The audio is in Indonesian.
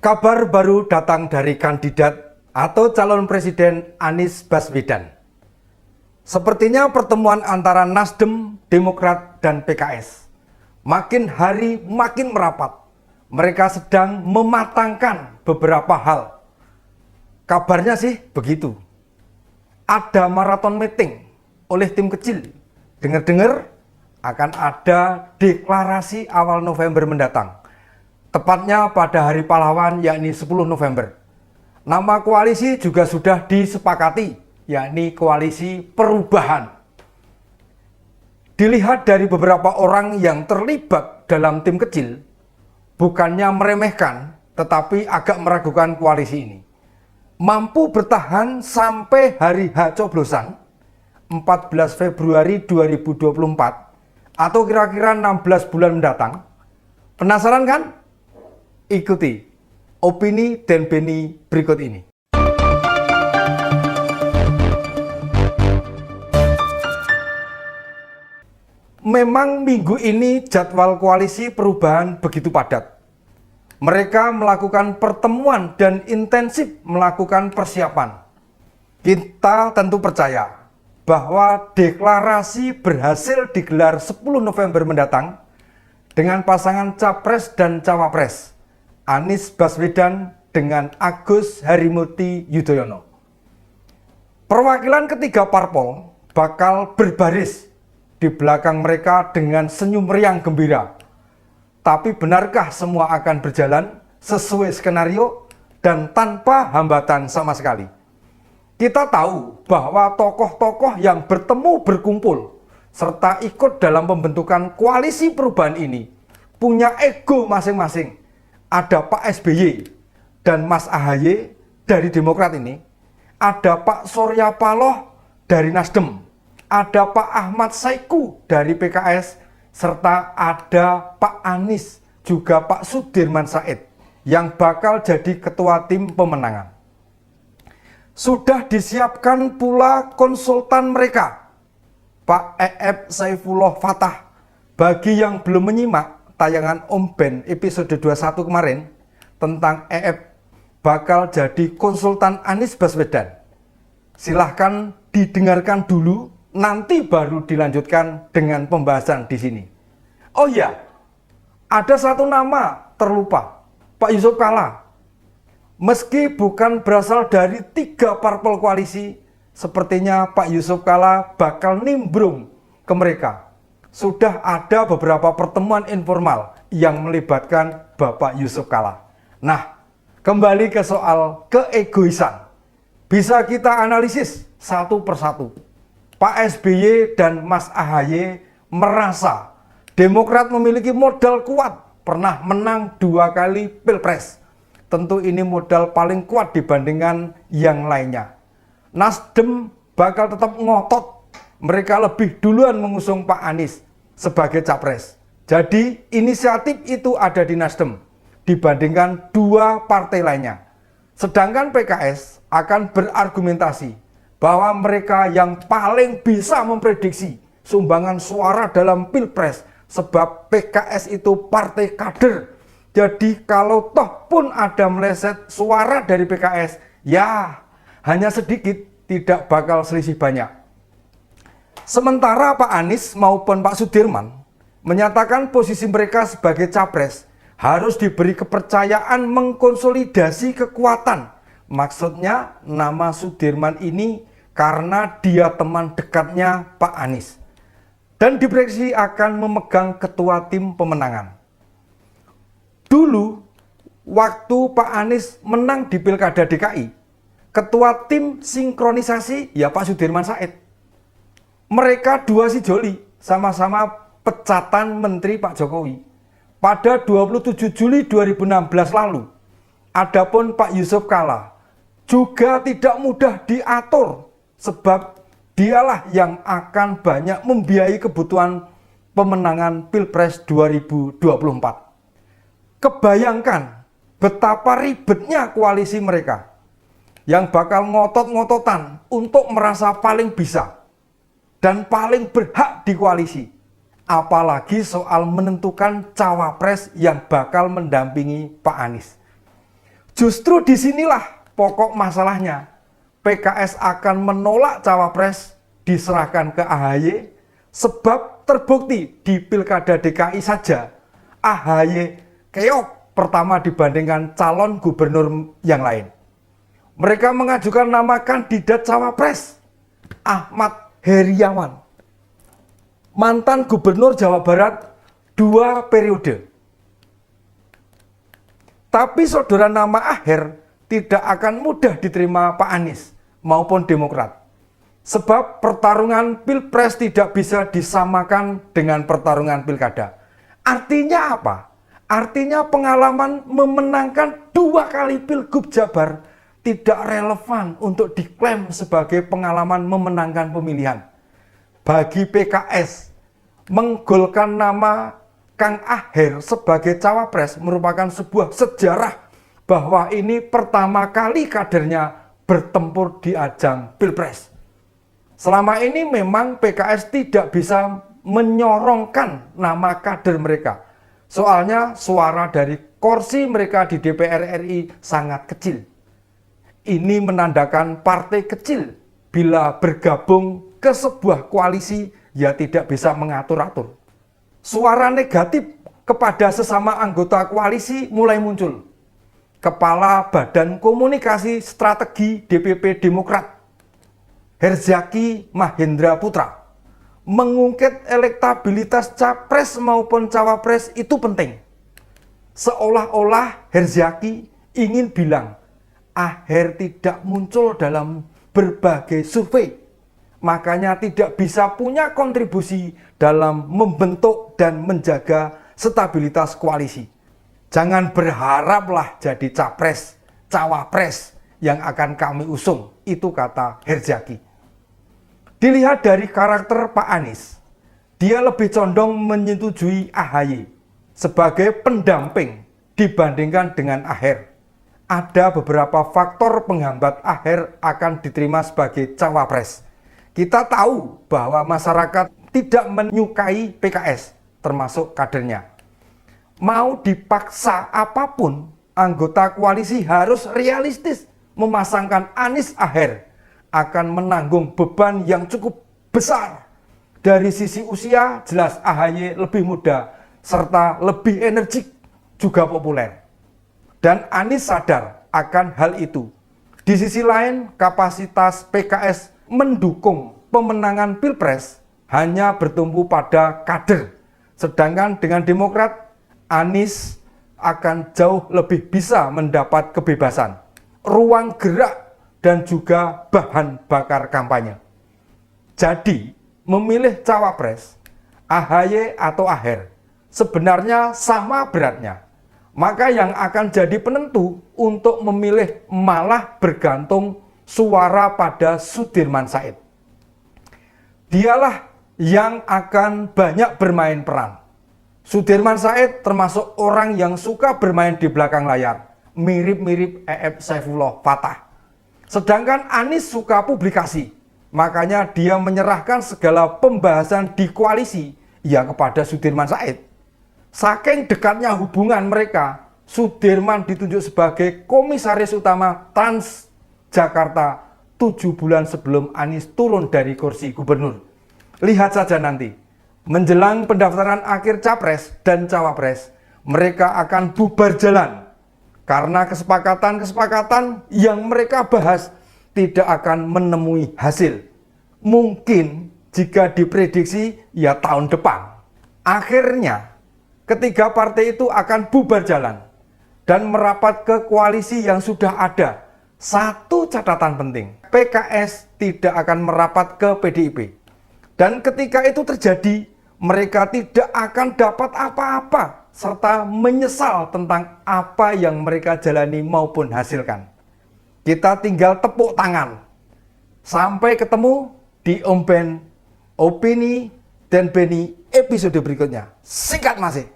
Kabar baru datang dari kandidat atau calon presiden Anies Baswedan. Sepertinya pertemuan antara Nasdem, Demokrat, dan PKS makin hari makin merapat. Mereka sedang mematangkan beberapa hal. Kabarnya sih begitu. Ada maraton meeting oleh tim kecil. Dengar-dengar akan ada deklarasi awal November mendatang. Tepatnya pada Hari Pahlawan, yakni 10 November. Nama koalisi juga sudah disepakati, yakni Koalisi Perubahan. Dilihat dari beberapa orang yang terlibat dalam tim kecil, bukannya meremehkan, tetapi agak meragukan koalisi ini. Mampu bertahan sampai hari H coblosan, 14 Februari 2024, atau kira-kira 16 bulan mendatang. Penasaran kan? Ikuti opini dan Beni berikut ini. Memang minggu ini jadwal koalisi perubahan begitu padat. Mereka melakukan pertemuan dan intensif melakukan persiapan. Kita tentu percaya bahwa deklarasi berhasil digelar 10 November mendatang dengan pasangan Capres dan Cawapres Anies Baswedan dengan Agus Harimurti Yudhoyono. Perwakilan ketiga parpol bakal berbaris di belakang mereka dengan senyum riang gembira. Tapi benarkah semua akan berjalan sesuai skenario dan tanpa hambatan sama sekali? Kita tahu bahwa tokoh-tokoh yang bertemu berkumpul serta ikut dalam pembentukan koalisi perubahan ini punya ego masing-masing. Ada Pak SBY dan Mas AHY dari Demokrat ini, ada Pak Surya Paloh dari Nasdem, ada Pak Ahmad Saiku dari PKS, serta ada Pak Anies, juga Pak Sudirman Said yang bakal jadi ketua tim pemenangan. Sudah disiapkan pula konsultan mereka, Pak EF Saifullah Fatah. Bagi yang belum menyimak tayangan Om Ben episode 21 kemarin tentang EF bakal jadi konsultan Anies Baswedan, silahkan didengarkan dulu, nanti baru dilanjutkan dengan pembahasan di sini. Oh iya, ada satu nama terlupa, Pak Yusuf Kalla. Meski bukan berasal dari 3 parpol koalisi, sepertinya Pak Yusuf Kalla bakal nimbrung ke mereka. Sudah ada beberapa pertemuan informal yang melibatkan Bapak Yusuf Kalla. Nah, kembali ke soal keegoisan. Bisa kita analisis satu persatu. Pak SBY dan Mas AHY merasa Demokrat memiliki modal kuat, pernah menang 2 kali Pilpres. Tentu ini modal paling kuat dibandingkan yang lainnya. Nasdem bakal tetap ngotot. Mereka lebih duluan mengusung Pak Anies sebagai capres. Jadi inisiatif itu ada di Nasdem dibandingkan 2 partai lainnya. Sedangkan PKS akan berargumentasi bahwa mereka yang paling bisa memprediksi sumbangan suara dalam Pilpres, sebab PKS itu partai kader. Jadi kalau toh pun ada meleset suara dari PKS, ya hanya sedikit, tidak bakal selisih banyak. Sementara Pak Anies maupun Pak Sudirman menyatakan posisi mereka sebagai capres harus diberi kepercayaan mengkonsolidasi kekuatan. Maksudnya nama Sudirman ini karena dia teman dekatnya Pak Anies dan diprediksi akan memegang ketua tim pemenangan. Dulu waktu Pak Anies menang di Pilkada DKI, ketua tim sinkronisasi ya Pak Sudirman Said. Mereka dua si joli, sama-sama pecatan Menteri Pak Jokowi pada 27 Juli 2016 lalu. Adapun Pak Yusuf Kalla juga tidak mudah diatur, sebab dialah yang akan banyak membiayai kebutuhan pemenangan Pilpres 2024. Kebayangkan betapa ribetnya koalisi mereka yang bakal ngotot-ngototan untuk merasa paling bisa dan paling berhak di koalisi. Apalagi soal menentukan cawapres yang bakal mendampingi Pak Anies. Justru disinilah pokok masalahnya. PKS akan menolak cawapres diserahkan ke AHY sebab terbukti di Pilkada DKI saja AHY keok pertama dibandingkan calon gubernur yang lain. Mereka mengajukan nama kandidat cawapres Ahmad Heriawan, mantan gubernur Jawa Barat 2 periode. Tapi saudara nama Aher tidak akan mudah diterima Pak Anies maupun Demokrat. Sebab pertarungan Pilpres tidak bisa disamakan dengan pertarungan Pilkada. Artinya apa? Artinya pengalaman memenangkan 2 kali Pilgub Jabar tidak relevan untuk diklaim sebagai pengalaman memenangkan pemilihan. Bagi PKS, menggolkan nama Kang Aher sebagai cawapres merupakan sebuah sejarah bahwa ini pertama kali kadernya bertempur di ajang Pilpres. Selama ini memang PKS tidak bisa menyorongkan nama kader mereka. Soalnya suara dari kursi mereka di DPR RI sangat kecil. Ini menandakan partai kecil bila bergabung ke sebuah koalisi ya tidak bisa mengatur-atur. Suara negatif kepada sesama anggota koalisi mulai muncul. Kepala Badan Komunikasi Strategi DPP Demokrat, Herzaki Mahendra Putra, mengungkit elektabilitas capres maupun cawapres itu penting. Seolah-olah Herzaki ingin bilang, Aher tidak muncul dalam berbagai survei, makanya tidak bisa punya kontribusi dalam membentuk dan menjaga stabilitas koalisi. Jangan berharaplah jadi capres, cawapres yang akan kami usung, itu kata Herzaki. Dilihat dari karakter Pak Anies, dia lebih condong menyetujui AHY sebagai pendamping dibandingkan dengan Aher. Ada beberapa faktor penghambat Aher akan diterima sebagai cawapres. Kita tahu bahwa masyarakat tidak menyukai PKS, termasuk kadernya. Mau dipaksa apapun, anggota koalisi harus realistis memasangkan Anies Aher akan menanggung beban yang cukup besar. Dari sisi usia, jelas AHY lebih muda, serta lebih energik, juga populer. Dan Anies sadar akan hal itu. Di sisi lain, kapasitas PKS mendukung pemenangan Pilpres hanya bertumpu pada kader. Sedangkan dengan Demokrat, Anies akan jauh lebih bisa mendapat kebebasan, ruang gerak, dan juga bahan bakar kampanye. Jadi, memilih cawapres, AHY atau Aher, sebenarnya sama beratnya. Maka yang akan jadi penentu untuk memilih malah bergantung suara pada Sudirman Said. Dialah yang akan banyak bermain peran. Sudirman Said termasuk orang yang suka bermain di belakang layar, mirip-mirip EF Saifullah Fatah. Sedangkan Anies suka publikasi, makanya dia menyerahkan segala pembahasan di koalisi ya kepada Sudirman Said. Saking dekatnya hubungan mereka, Sudirman ditunjuk sebagai komisaris utama Transjakarta 7 bulan sebelum Anies turun dari kursi gubernur. Lihat saja nanti, menjelang pendaftaran akhir capres dan cawapres, mereka akan bubar jalan. Karena kesepakatan-kesepakatan yang mereka bahas tidak akan menemui hasil. Mungkin jika diprediksi ya tahun depan. Akhirnya, ketiga partai itu akan bubar jalan dan merapat ke koalisi yang sudah ada. Satu catatan penting, PKS tidak akan merapat ke PDIP. Dan ketika itu terjadi, mereka tidak akan dapat apa-apa, serta menyesal tentang apa yang mereka jalani maupun hasilkan. Kita tinggal tepuk tangan. Sampai ketemu di Omben Opini dan Beni episode berikutnya. Singkat masih.